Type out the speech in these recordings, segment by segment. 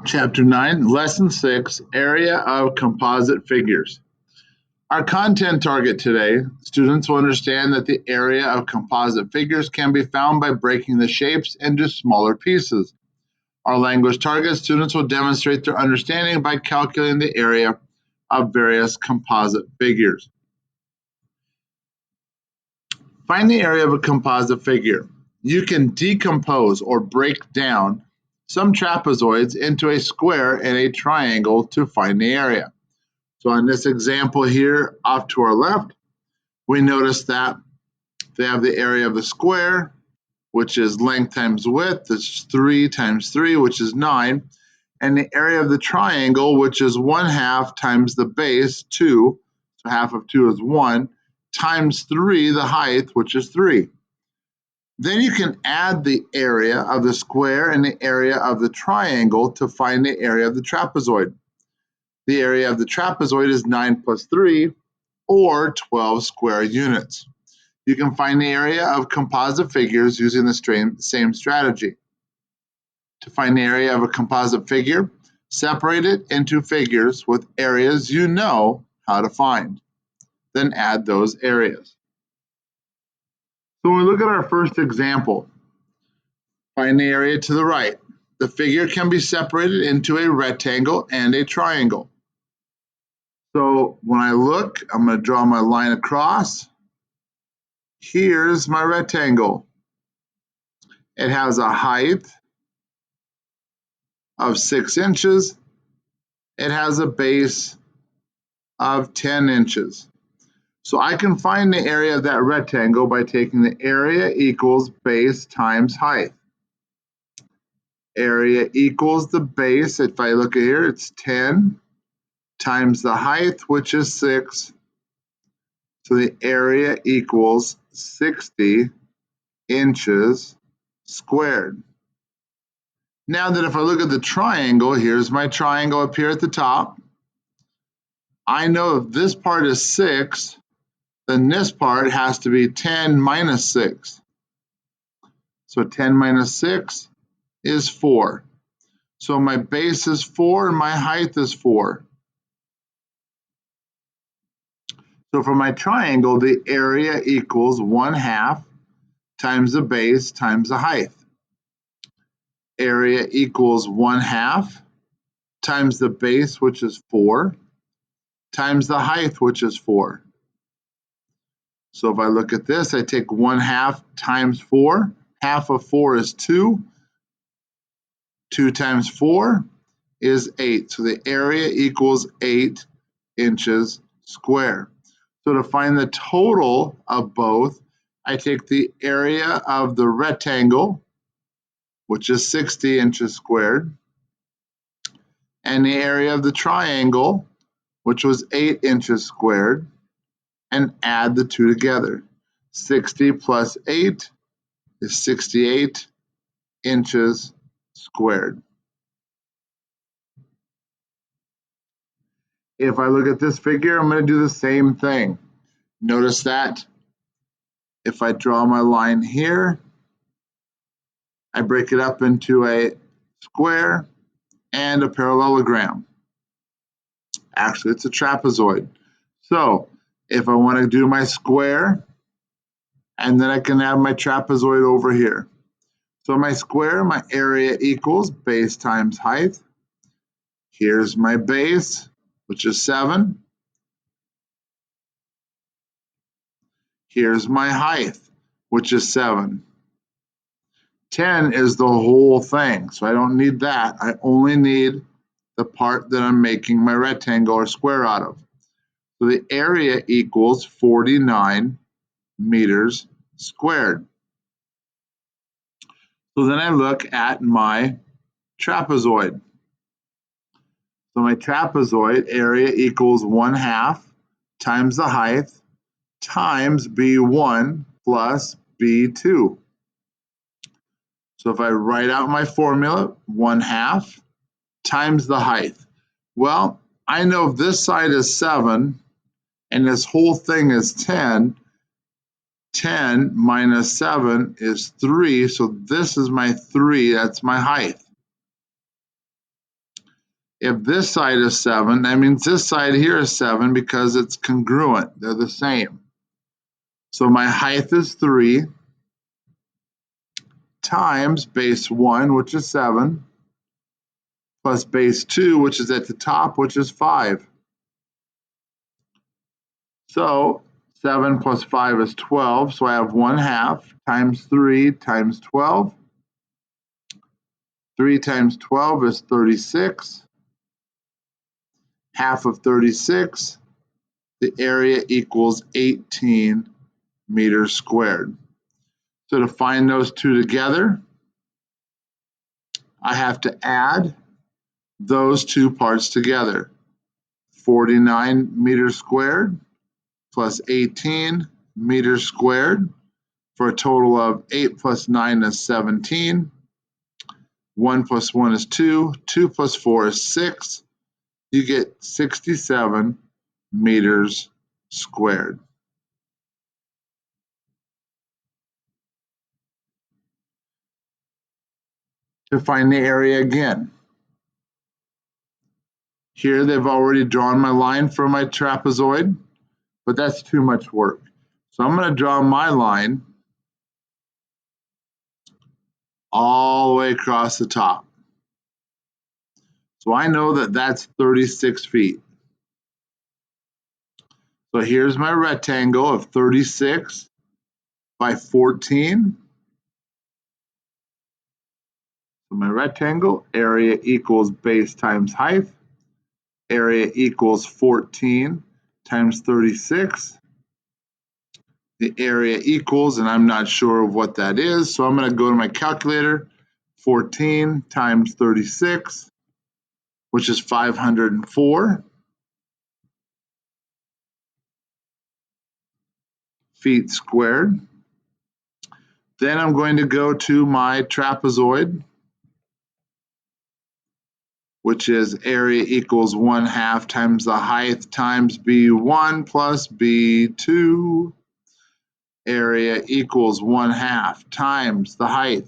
Chapter 9, Lesson 6, Area of Composite Figures. Our content target today, students will understand that the area of composite figures can be found by breaking the shapes into smaller pieces. Our language target, students will demonstrate their understanding by calculating the area of various composite figures. Find the area of a composite figure. You can decompose or break down some trapezoids into a square and a triangle to find the area. So on this example here off to our left, we notice that they have the area of the square, which is length times width, that's 3 times 3, which is 9, and the area of the triangle, which is 1/2 times the base, 2, so half of 2 is 1, times 3, the height, which is 3. Then you can add the area of the square and the area of the triangle to find the area of the trapezoid. The area of the trapezoid is 9 plus 3, or 12 square units. You can find the area of composite figures using the same strategy. To find the area of a composite figure, separate it into figures with areas you know how to find. Then add those areas. So when we look at our first example, find the area to the right. The figure can be separated into a rectangle and a triangle. So when I look, I'm going to draw my line across. Here's my rectangle. It has a height of 6 inches. It has a base of 10 inches. So I can find the area of that rectangle by taking the area equals base times height. Area equals the base. If I look at here, it's 10 times the height, which is 6. So the area equals 60 inches squared. Now that if I look at the triangle, here's my triangle up here at the top. I know if this part is 6, then this part has to be 10 minus 6. So 10 minus 6 is 4. So my base is 4 and my height is 4. So for my triangle, the area equals 1/2 times the base times the height. Area equals 1/2 times the base, which is 4, times the height, which is 4. So if I look at this, I take 1/2 times 4. Half of 4 is 2. 2 times 4 is 8. So the area equals 8 inches squared. So to find the total of both, I take the area of the rectangle, which is 60 inches squared, and the area of the triangle, which was 8 inches squared, and add the two together. 60 plus 8 is 68 inches squared. If I look at this figure, I'm going to do the same thing. Notice that if I draw my line here, I break it up into a square and a parallelogram. Actually, it's a trapezoid. So if I want to do my square, and then I can have my trapezoid over here. So my square, my area equals base times height. Here's my base, which is 7. Here's my height, which is 7. 10 is the whole thing, so I don't need that. I only need the part that I'm making my rectangle or square out of. So the area equals 49 meters squared. So then I look at my trapezoid. So my trapezoid area equals 1/2 times the height times B1 plus B2. So if I write out my formula, 1/2 times the height. Well, I know if this side is 7 and this whole thing is 10, 10 minus 7 is 3, so this is my 3, that's my height. If this side is 7, that means this side here is 7 because it's congruent. They're the same. So my height is 3 times base 1, which is 7, plus base 2, which is at the top, which is 5. So 7 plus 5 is 12, so I have 1/2 times 3 times 12. 3 times 12 is 36. Half of 36, the area equals 18 meters squared. So to find those two together, I have to add those two parts together. 49 meters squared plus 18 meters squared for a total of 8 plus 9 is 17. 1 plus 1 is 2. 2 plus 4 is 6. You get 67 meters squared. To find the area again, here they've already drawn my line for my trapezoid, but that's too much work. So I'm going to draw my line all the way across the top. So I know that that's 36 feet. So here's my rectangle of 36 by 14. So my rectangle, area equals base times height. Area equals 14 times 36. The area equals, and I'm not sure of what that is, so I'm going to go to my calculator. 14 times 36, which is 504 feet squared. Then I'm going to go to my trapezoid, which is area equals 1/2 times the height times B1 plus B2. Area equals 1/2 times the height.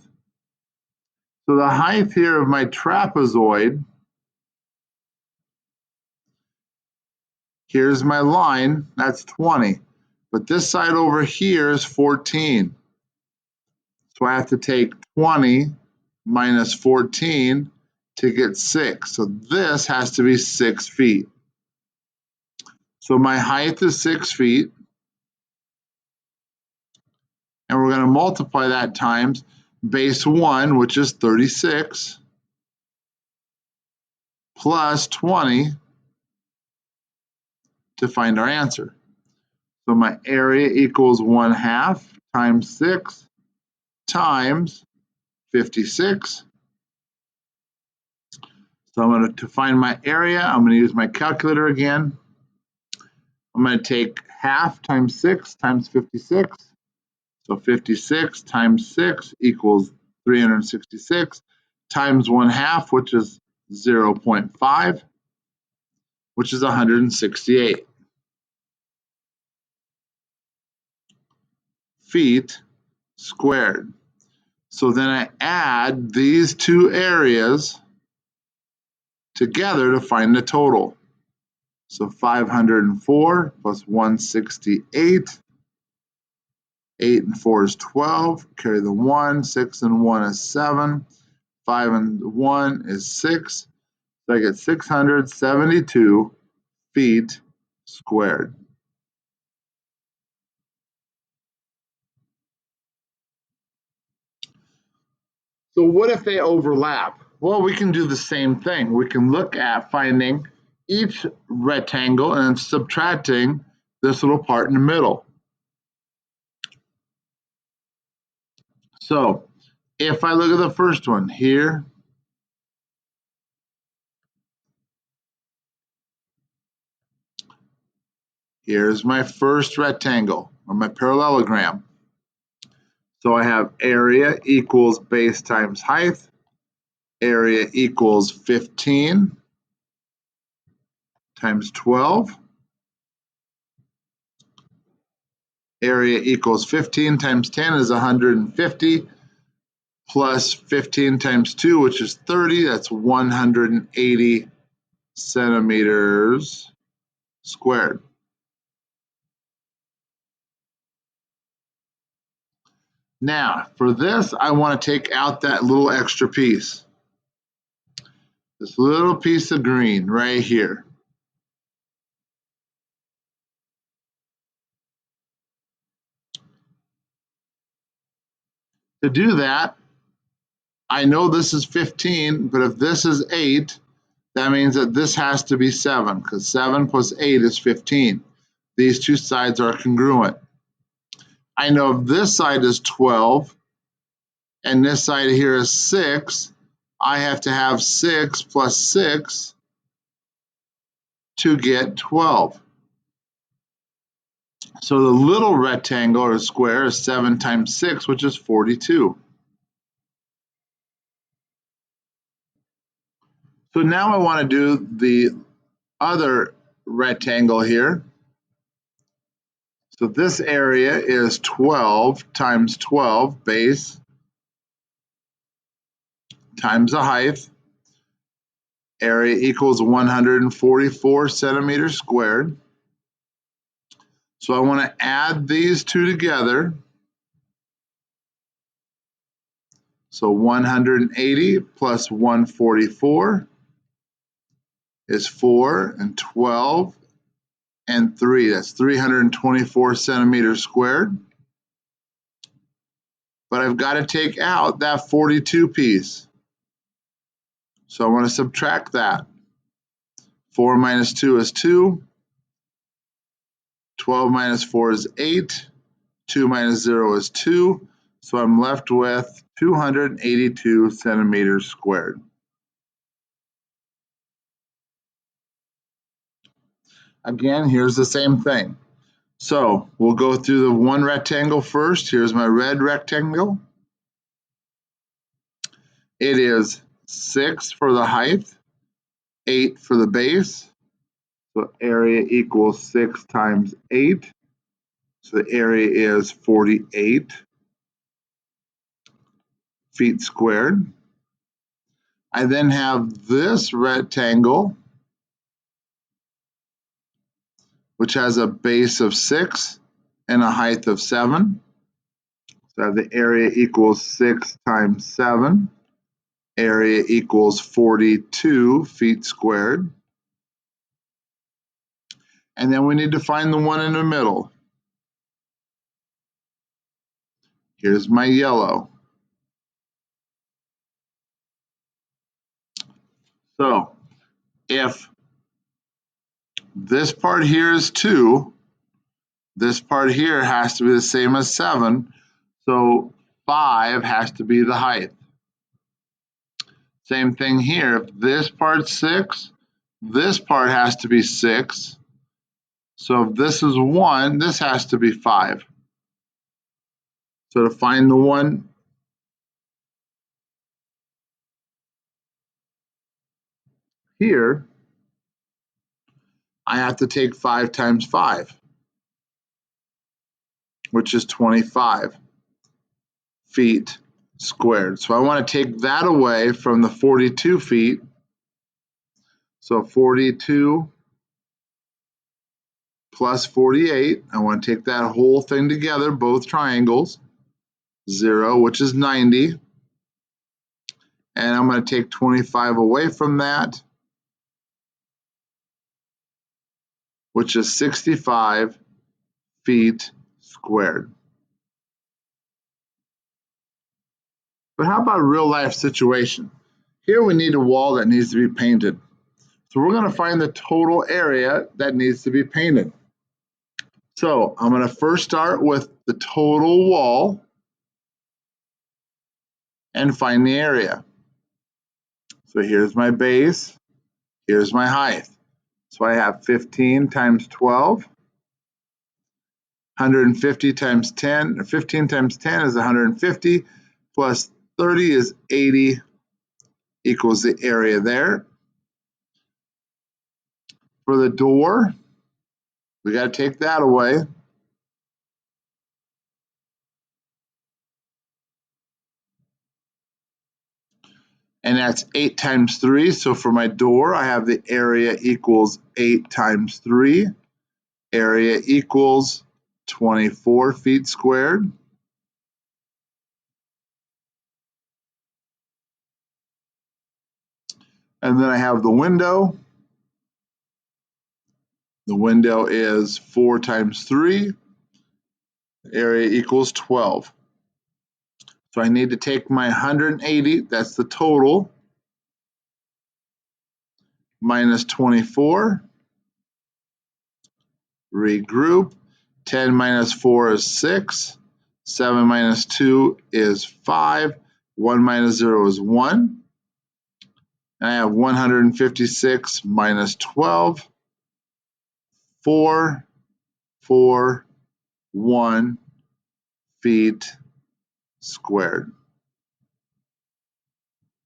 So the height here of my trapezoid, here's my line, that's 20. But this side over here is 14. So I have to take 20 minus 14 to get 6. So this has to be 6 feet. So my height is 6 feet. And we're going to multiply that times base 1, which is 36, plus 20 to find our answer. So my area equals 1/2 times 6 times 56. So I'm going to find my area, I'm going to use my calculator again. I'm going to take 1/2 times 6 times 56. So 56 times 6 equals 366 times 1/2, which is 0.5, which is 168 feet squared. So then I add these two areas together to find the total. So 504 plus 168. 8 and 4 is 12. Carry the 1. 6 and 1 is 7. 5 and 1 is 6. So I get 672 feet squared. So what if they overlap? Well, we can do the same thing. We can look at finding each rectangle and subtracting this little part in the middle. So if I look at the first one here, here's my first rectangle, or my parallelogram. So I have area equals base times height. Area equals 15 times 12. Area equals 15 times 10 is 150, plus 15 times 2, which is 30, that's 180 centimeters squared. Now, for this, I want to take out that little extra piece. This little piece of green right here. To do that, I know this is 15, but if this is 8, that means that this has to be 7, because 7 plus 8 is 15. These two sides are congruent. I know if this side is 12, and this side here is 6, I have to have 6 plus 6 to get 12. So the little rectangle or square is 7 times 6, which is 42. So now I want to do the other rectangle here. So this area is 12 times 12 base times the height. Area equals 144 centimeters squared. So I want to add these two together. So 180 plus 144 is 4, and 12 and 3. That's 324 centimeters squared. But I've got to take out that 42 piece. So I want to subtract that. 4 minus 2 is 2. 12 minus 4 is 8. 2 minus 0 is 2. So I'm left with 282 centimeters squared. Again, here's the same thing. So we'll go through the one rectangle first. Here's my red rectangle. It is 6 for the height, 8 for the base. So area equals 6 times 8. So the area is 48 feet squared. I then have this rectangle, which has a base of 6 and a height of 7. So the area equals 6 times 7. Area equals 42 feet squared. And then we need to find the one in the middle. Here's my yellow. So if this part here is 2, this part here has to be the same as 7. So 5 has to be the height. Same thing here. If this part's 6, this part has to be 6. So if this is 1, this has to be 5. So to find the one here, I have to take 5 times 5, which is 25 feet squared. So I want to take that away from the 42 feet. So 42 plus 48, I want to take that whole thing together, both triangles, 0, which is 90. And I'm going to take 25 away from that, which is 65 feet squared. But how about a real life situation? Here we need a wall that needs to be painted. So we're going to find the total area that needs to be painted. So I'm going to first start with the total wall and find the area. So here's my base, here's my height. So I have 15 times 12, 150 times 10, or 15 times 10 is 150, plus 30 is 80, equals the area there. For the door, we got to take that away. and that's 8 times 3. So for my door, I have the area equals 8 times 3. Area equals 24 feet squared. And then I have the window. The window is 4 times 3. Area equals 12. So I need to take my 180, that's the total, minus 24. Regroup. 10 minus 4 is 6. 7 minus 2 is 5. 1 minus 0 is 1. And I have 156 minus 12. 4, 4, 1 feet squared.